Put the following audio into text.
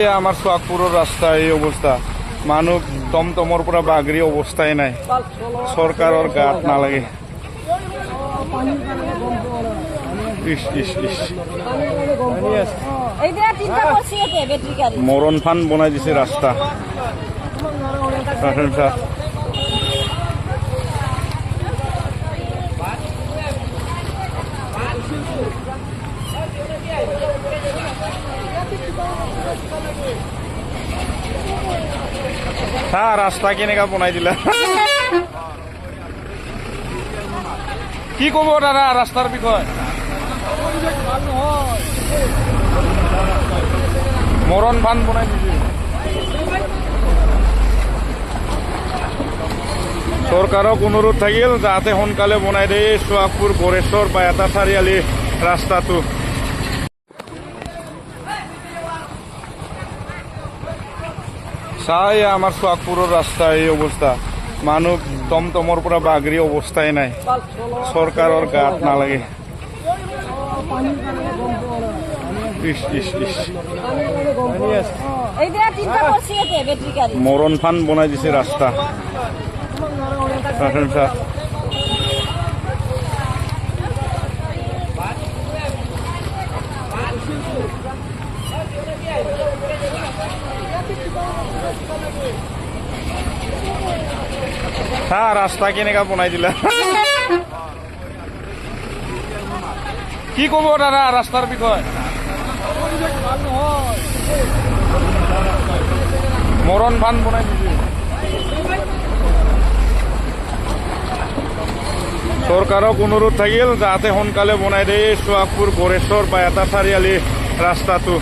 আমার সোহাগপুরের রাস্তা এই অবস্থা, মানুষ টমটমর পুরা বাগরি অবস্থায় নাই, সরকারের গাত না লাগে। মরণ ফান বনাই দিছে রাস্তা। হ্যাঁ, রাস্তা কেনেকা বনাই দিলা, কি কব দাদা রাস্তার বিষয়? মরণ ফান বনাই দিছে সরকারক অনুরোধ থাকিল যাতে সোনকালে বনাই দিয়ে সোহাগপুর গড়েশ্বৰ বা এটা চাৰিআলি রাস্তাটো। চাই আমার সোহাগপুরের রাস্তা এই অবস্থা, মানুষ টমটমর পুরা বাগরি অবস্থায় নাই, সরকারের গাত না লাগে। মরণ ফান বনাই দিছে রাস্তা। হ্যাঁ, রাস্তা কেনেকা বনাই দিলা, কি কব দাদা রাস্তার বিষয়? মরণ ফান বনাই দিছে সরকারক অনুরোধ থাকিল যাতে সোনকালে বনাই দিয়ে সোহাগপুর গড়েশ্বৰ বা এটা চাৰিআলি ৰাস্তাটো।